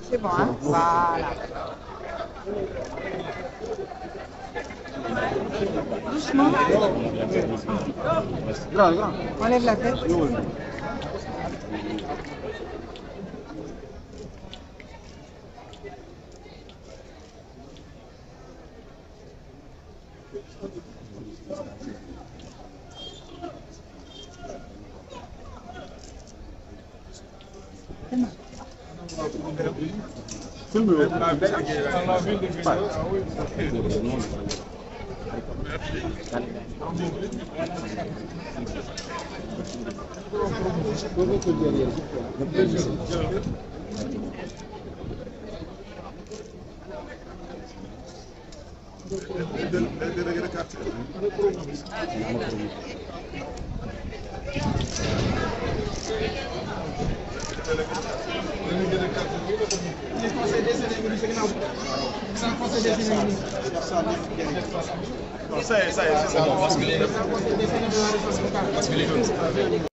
C'est bon, hein? Voilà. Doucement. Enlève la tête.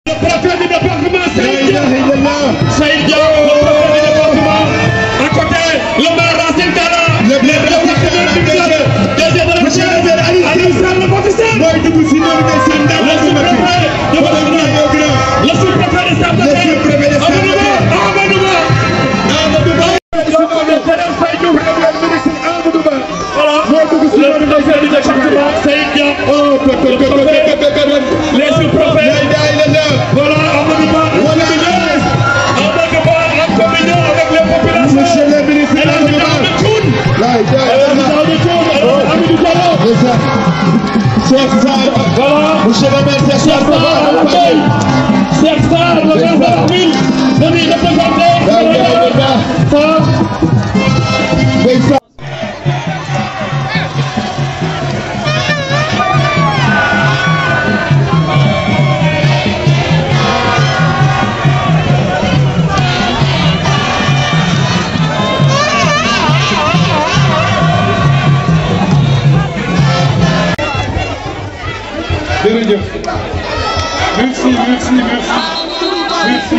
Le préfet du département, Saïd Diop, le préfet du département, à côté, le maire Racine Talla, le président du club, DG de la Aliou Sall, le professeur, le sous-préfet de Saint-Denis, Amadou Ba, le préfet du département, Saïd Diop, les sous-préfets, voilà, Amadou Ba, en communion avec les populations, monsieur le ministre, et la monsieur le maire, Cheikh Sarr, le maire de la ville, venu représenter Merci.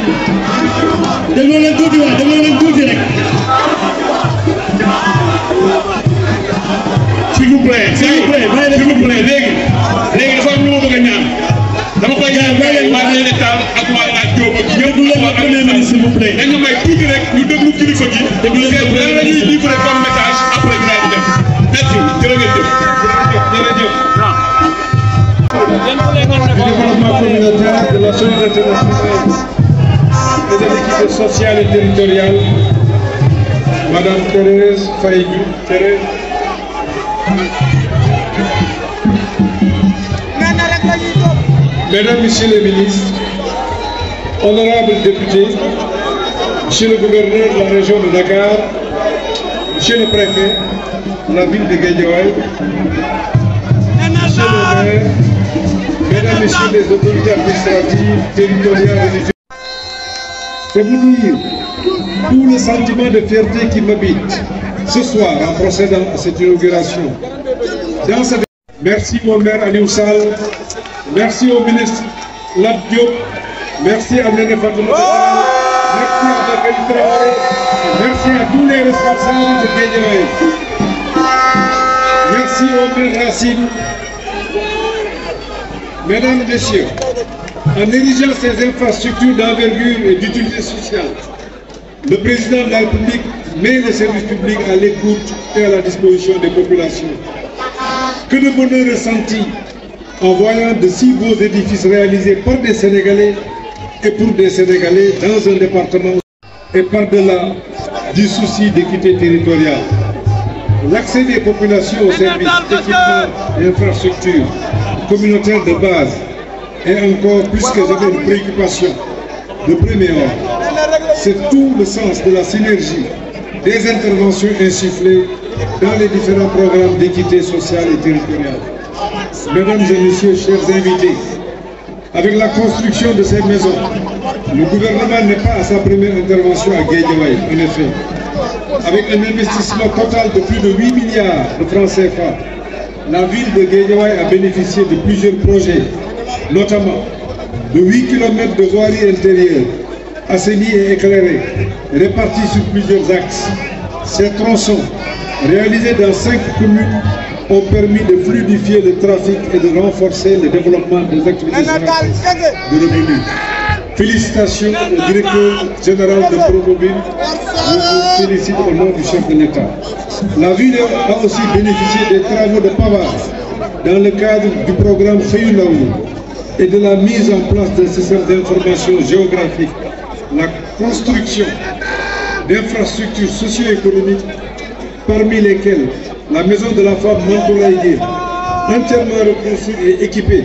Déglu leen tuuti waay, déglu leen tuuti rek. S'il vous plaît, léegi dafa am lu ma bëgg a ñaan. Dama koy ñaan waa leen taal ak waa laaj Diop ak ñëpp lu wax ak leen s'il vous plaît. Dañu may tuuti rek ñu déglu kilifa gi. Déglu leen lan la ñuy livrer comme message après ñu daal di def. Merci, jërëjëf. Du développement communautaire, de la solidarité nationale et de l'équité sociale et territoriale, Madame Thérèse Faye. Mesdames, Messieurs les ministres, honorables députés, Monsieur le gouverneur de la région de Dakar, Monsieur le préfet de la ville de Guédiawaye, Monsieur le maire, Mesdames, Messieurs les autorités administratives, territoriales et religieuses, c'est vous dire tout le sentiment de fierté qui m'habite ce soir en procédant à cette inauguration. Merci mon maire Aliou Sall, merci au ministre Lat Diop, merci à Néné Fatoumata, merci à Bakary Traoré, merci à tous les responsables de Guédiawaye. Merci au maire Racine. Mesdames et Messieurs, en érigeant ces infrastructures d'envergure et d'utilité sociale, le président de la République met les services publics à l'écoute et à la disposition des populations. Que de bonheur ressenti en voyant de si beaux édifices réalisés par des Sénégalais et pour des Sénégalais dans un département et par-delà du souci d'équité territoriale. L'accès des populations aux services d'équipement et infrastructures communautaires de base est encore plus que jamais une préoccupation de premier ordre. C'est tout le sens de la synergie des interventions insufflées dans les différents programmes d'équité sociale et territoriale. Mesdames et messieurs, chers invités, avec la construction de ces maisons, le gouvernement n'est pas à sa première intervention à Guédiawaye, en effet. Avec un investissement total de plus de 8 milliards de francs CFA, la ville de Guédiawaye a bénéficié de plusieurs projets, notamment de 8 km de voirie intérieure, assainie et éclairée, répartis sur plusieurs axes. Ces tronçons, réalisés dans 5 communes, ont permis de fluidifier le trafic et de renforcer le développement des activités de revenus. Félicitations au directeur général de Promoville. Je vous félicite au nom du chef de l'État. La ville a aussi bénéficié des travaux de pavage dans le cadre du programme Fayulaou et de la mise en place d'un système d'information géographique, la construction d'infrastructures socio-économiques, parmi lesquelles la maison de la femme Mantoulaye, entièrement reconstruite et équipée,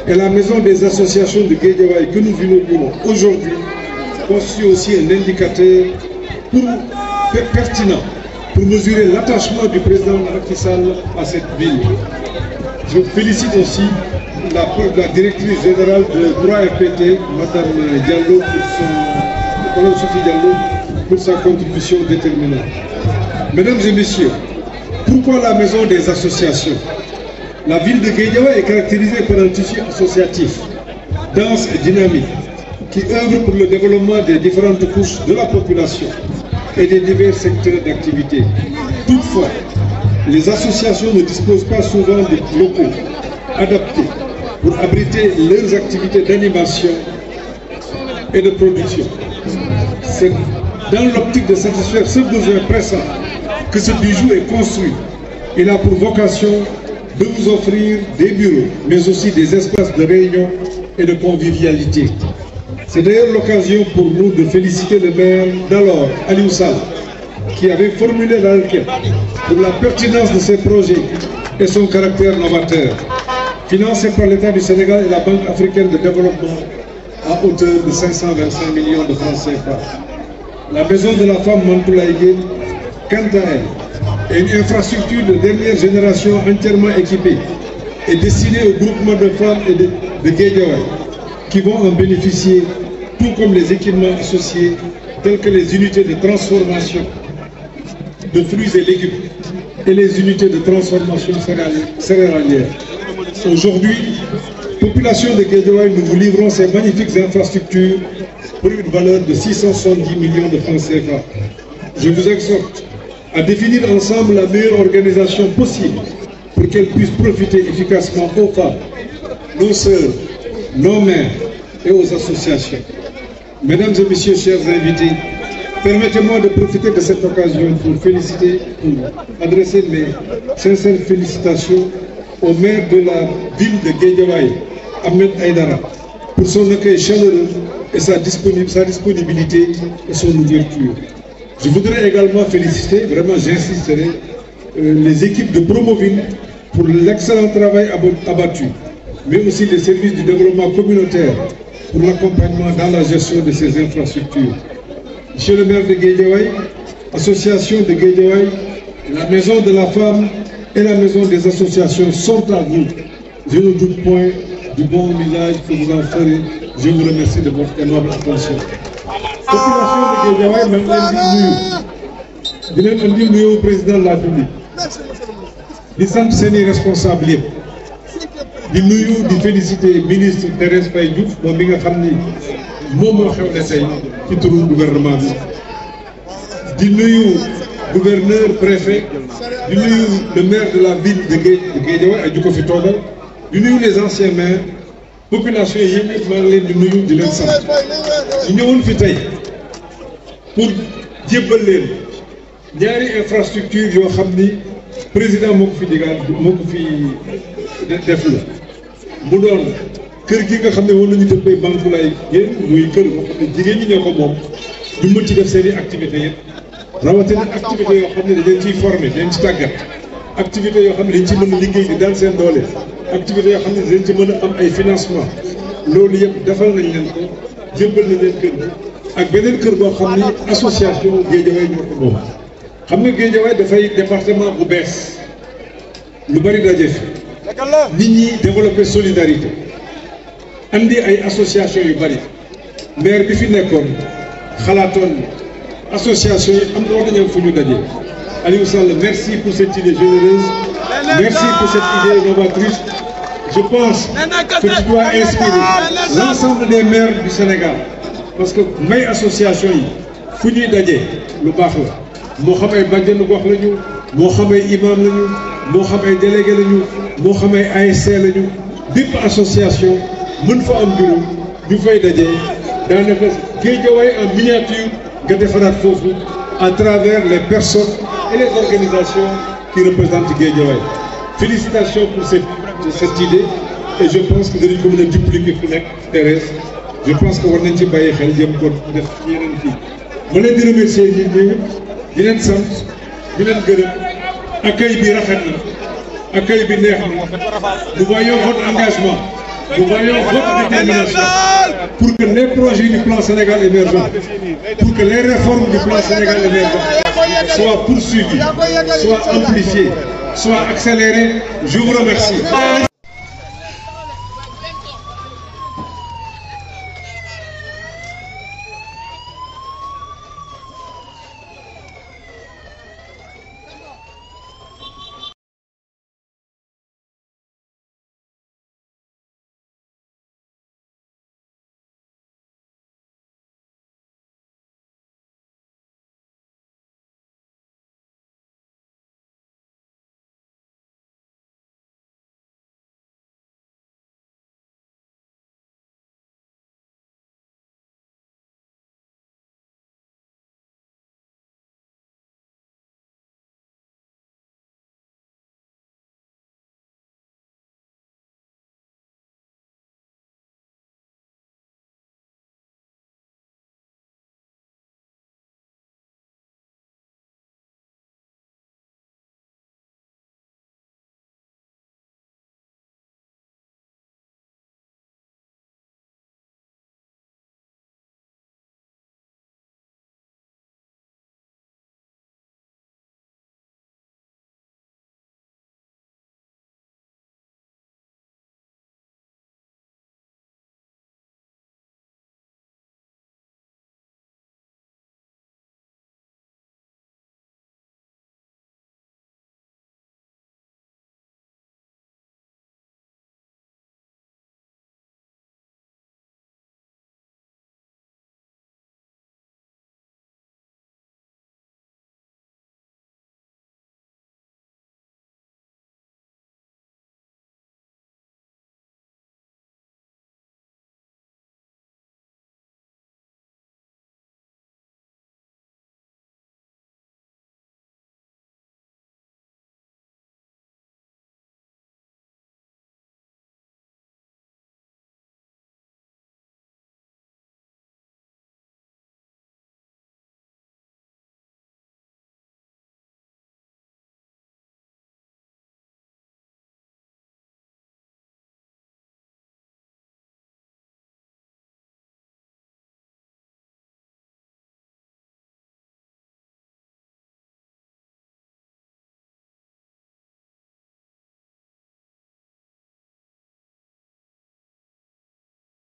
et la maison des associations de Guédiawaye que nous inaugurons aujourd'hui, constitue aussi un indicateur pertinent pour mesurer l'attachement du président Macky Sall à cette ville. Je félicite aussi la directrice générale de 3FPT, Mme Diallo, pour sa contribution déterminante. Mesdames et messieurs, pourquoi la maison des associations? La ville de Guédiawaye est caractérisée par un tissu associatif, dense et dynamique, qui œuvre pour le développement des différentes couches de la population et des divers secteurs d'activité. Toutefois, les associations ne disposent pas souvent de locaux adaptés pour abriter leurs activités d'animation et de production. C'est dans l'optique de satisfaire ce besoin pressant que ce bijou est construit. Il a pour vocation de vous offrir des bureaux, mais aussi des espaces de réunion et de convivialité. C'est d'ailleurs l'occasion pour nous de féliciter le maire d'alors, Aliou Sall, qui avait formulé la requête pour la pertinence de ces projets et son caractère novateur, financé par l'État du Sénégal et la Banque africaine de développement à hauteur de 525 millions de francs CFA. La maison de la femme Mantoulaye, quant à elle, est une infrastructure de dernière génération entièrement équipée et destinée au groupement de femmes et de Guédiawaye qui vont en bénéficier, tout comme les équipements associés tels que les unités de transformation de fruits et légumes et les unités de transformation céréalière. Aujourd'hui, population de Guédiawaye, nous vous livrons ces magnifiques infrastructures pour une valeur de 670 millions de francs CFA. Je vous exhorte à définir ensemble la meilleure organisation possible pour qu'elle puisse profiter efficacement aux femmes, nos sœurs, nos mères et aux associations. Mesdames et messieurs, chers invités, permettez-moi de profiter de cette occasion pour féliciter, pour adresser mes sincères félicitations au maire de la ville de Guédiawaye, Ahmed Aïdara, pour son accueil chaleureux et sa disponibilité et son ouverture. Je voudrais également féliciter, vraiment j'insisterai, les équipes de Promoville pour l'excellent travail abattu, mais aussi les services du développement communautaire pour l'accompagnement dans la gestion de ces infrastructures. Monsieur le maire de Guédiawaye, association de Guédiawaye, la maison de la femme et la maison des associations sont à vous. Je ne doute point du bon usage que vous en ferez. Je vous remercie de votre aimable attention. Population de Guédiawaye, même di nuyu au président de la République di sant seeni responsable yëpp di nuyu di féliciter ministre Thérèse Faye Diouf moom mi nga xam ni moom moo xewle tey ci turu gouvernement bi di nuyu gouverneur préfet di nuyu le maire de la ville de Guédiawaye ak ju ko fi toogal di nuyu les anciens maires population yi yëpp maa ngi leen di nuyu di leen sant ñu ñëwoon fi tey pour jébbal leen ñaari infrastructure yoo xam ni président moo ko fi digal moo ko fi def la mu doon kër gi nga xam ne woon nañu dëppee Mantoulaye yéen muy kër boo xam ne jigéen ñi ñoo ko moom ñu mën ci def seen i activités yëpp rawatina activité yoo xam ne dañ leen ciy formé dañ ci tàggat activité yoo xam ne dañ ci mën a liggéey di daan seen doole activité yoo xam ne dañ ci mën a am ay financement loolu yëpp defal nañ leen ko jëmbal na leen kër gi ak beneen kër boo xam ni association Guédiawaye ñoo ko moom xam nga Guédiawaye dafay département bu bees lu bari daje fi nit ñi développer solidarité andi ay association yu bari maire bi fi nekkoon xalaatoon association yi am na war nañu fu ñu daje Aliou Sall merci pour cette idée généreuse merci pour cette idée novatrice je pense que tu dois inspirer l'ensemble des maires du Sénégal parce que may association yi fu ñuy daje lu baax la moo xam ay bàjjenu gox lañu moo xam ay imam lañu moo xam ay délégué lañu moo xam ay ASC lañu bépp association mën fa am bureau ñu fay daje daanaka Guédiawaye en miniature nga defaraat foofu à travers les personnes et les organisations qui représentent Guédiawaye. Félicitations pour cette idée et je pense que dinañ ko mën a dupliquer fu nekk Thérèse je pense que war nañ ci bàyyi xel jëm ko def yeneen kii ma leen di remercier nit ñi di leen sant di leen gërëm accueil bi rafet na accueil bi neex na nous voyons votre engagement nous voyons votre détermination pour que les projets du plan Sénégal émergent pour que les réformes du plan Sénégal émergent soient poursuivies soient amplifiées soient accélérées je vous remercie